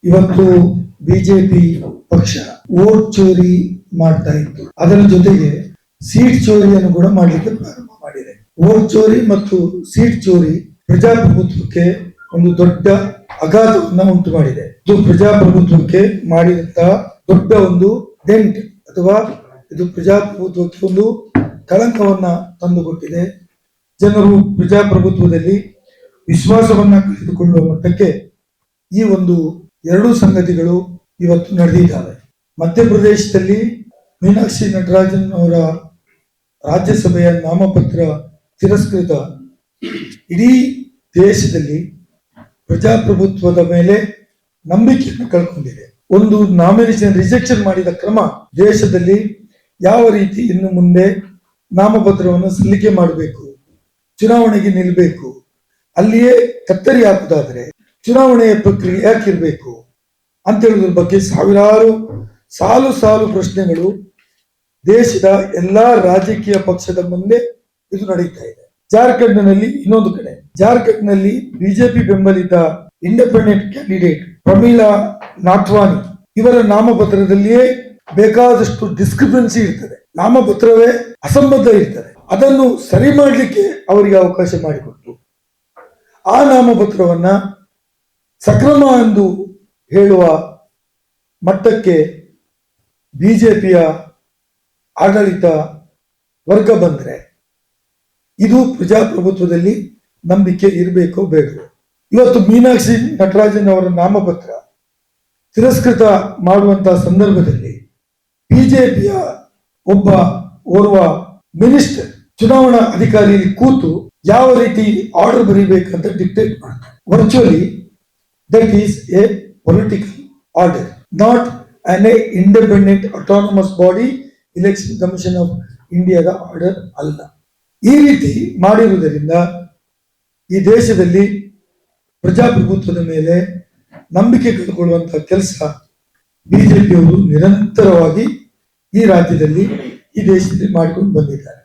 ಇವತ್ತು ಬಿಜೆಪಿ ಪಕ್ಷ ವೋಟ್ ಚೋರಿ ಮಾಡ್ತಾ ಇತ್ತು. ಅದರ ಜೊತೆಗೆ ಸೀಟ್ ಚೋರಿಯನ್ನು ಕೂಡ ಮಾಡಲಿಕ್ಕೆ ಪ್ರಾರಂಭ ಮಾಡಿದೆ. ವೋಟ್ ಚೋರಿ ಮತ್ತು ಸೀಟ್ ಚೋರಿ ಪ್ರಜಾಪ್ರಭುತ್ವಕ್ಕೆ ಒಂದು ದೊಡ್ಡ ಆಘಾತವನ್ನ ಉಂಟು ಮಾಡಿದೆ. ಇದು ಪ್ರಜಾಪ್ರಭುತ್ವಕ್ಕೆ ಮಾಡಿದಂತಹ ದೊಡ್ಡ ಒಂದು ಡೆಂಟ್ ಅಥವಾ ಇದು ಪ್ರಜಾಪ್ರಭುತ್ವಕ್ಕೆ ಒಂದು ಕಳಂಕವನ್ನ ತಂದುಕೊಟ್ಟಿದೆ. ಜನರು ಪ್ರಜಾಪ್ರಭುತ್ವದಲ್ಲಿ ವಿಶ್ವಾಸವನ್ನ ಕಳೆದುಕೊಳ್ಳುವ ಮಟ್ಟಕ್ಕೆ ಈ ಒಂದು ಎರಡು ಸಂಗತಿಗಳು ಇವತ್ತು ನಡೆದಿದ್ದಾವೆ. ಮಧ್ಯಪ್ರದೇಶದಲ್ಲಿ ಮೀನಾಕ್ಷಿ ನಟರಾಜನ್ ಅವರ ರಾಜ್ಯಸಭೆಯ ನಾಮಪತ್ರ ತಿರಸ್ಕೃತ ಇಡೀ ದೇಶದಲ್ಲಿ ಪ್ರಜಾಪ್ರಭುತ್ವದ ಮೇಲೆ ನಂಬಿಕೆಯನ್ನು ಕಳ್ಕೊಂಡಿದೆ. ಒಂದು ನಾಮಿನೇಷನ್ ರಿಜೆಕ್ಷನ್ ಮಾಡಿದ ಕ್ರಮ ದೇಶದಲ್ಲಿ ಯಾವ ರೀತಿ ಇನ್ನು ಮುಂದೆ ನಾಮಪತ್ರವನ್ನು ಸಲ್ಲಿಕೆ ಮಾಡಬೇಕು, ಚುನಾವಣೆಗೆ ನಿಲ್ಲಬೇಕು, ಅಲ್ಲಿಯೇ ಕತ್ತರಿ ಹಾಕುದಾದ್ರೆ ಚುನಾವಣೆಯ ಪ್ರಕ್ರಿಯೆ ಯಾಕಿರ್ಬೇಕು ಅಂತ ಹೇಳುವುದ್ರ ಬಗ್ಗೆ ಸಾವಿರಾರು ಸಾಲು ಪ್ರಶ್ನೆಗಳು ದೇಶದ ಎಲ್ಲಾ ರಾಜಕೀಯ ಪಕ್ಷದ ಮುಂದೆ ಇದು ನಡೀತಾ ಇದೆ. ಜಾರ್ಖಂಡ್ ನಲ್ಲಿ ಇನ್ನೊಂದು ಕಡೆ, ಜಾರ್ಖಂಡ್ ನಲ್ಲಿ ಬಿಜೆಪಿ ಬೆಂಬಲಿತ ಇಂಡಿಪೆಂಡೆಂಟ್ ಕ್ಯಾಂಡಿಡೇಟ್ ಪ್ರಮೀಳಾ ನಾಥ್ವಾನಿ ಇವರ ನಾಮಪತ್ರದಲ್ಲಿಯೇ ಬೇಕಾದಷ್ಟು ಡಿಸ್ಕ್ರಿಪೆನ್ಸಿ ಇರ್ತದೆ, ನಾಮಪತ್ರವೇ ಅಸಂಬದ್ಧ ಇರ್ತದೆ. ಅದನ್ನು ಸರಿ ಮಾಡಲಿಕ್ಕೆ ಅವರಿಗೆ ಅವಕಾಶ ಮಾಡಿಕೊಟ್ಟು ಆ ನಾಮಪತ್ರವನ್ನ ಸಕ್ರಮ ಎಂದು ಹೇಳುವ ಮಟ್ಟಕ್ಕೆ ಬಿಜೆಪಿಯ ಆಡಳಿತ ವರ್ಗ ಬಂದ್ರೆ ಇದು ಪ್ರಜಾಪ್ರಭುತ್ವದಲ್ಲಿ ನಂಬಿಕೆ ಇರಬೇಕೋ ಬೇಡವೋ? ಇವತ್ತು ಮೀನಾಕ್ಷಿ ನಟರಾಜನ್ ಅವರ ನಾಮಪತ್ರ ತಿರಸ್ಕೃತ ಮಾಡುವಂತಹ ಸಂದರ್ಭದಲ್ಲಿ ಬಿಜೆಪಿಯ ಓರ್ವ ಮಿನಿಸ್ಟರ್ ಚುನಾವಣಾ ಅಧಿಕಾರಿಯಲ್ಲಿ ಕೂತು ಯಾವ ರೀತಿ ಆರ್ಡರ್ ಬರೀಬೇಕಂತ ಡಿಕ್ಟೇಟ್ ಮಾಡ್ತಾರೆ. Virtually that is A political order, not an independent autonomous body, election commission of ಇಂಡಿಯಾದ ಆರ್ಡರ್ ಅಲ್ಲ. ಈ ರೀತಿ ಮಾಡಿರುವುದರಿಂದ ಈ ದೇಶದಲ್ಲಿ ಪ್ರಜಾಪ್ರಭುತ್ವದ ಮೇಲೆ ನಂಬಿಕೆ ಕಳೆದುಕೊಳ್ಳುವಂತಹ ಕೆಲಸ ಬಿಜೆಪಿಯವರು ನಿರಂತರವಾಗಿ ಈ ರಾಜ್ಯದಲ್ಲಿ ಈ ದೇಶದಲ್ಲಿ ಮಾಡಿಕೊಂಡು ಬಂದಿದ್ದಾರೆ.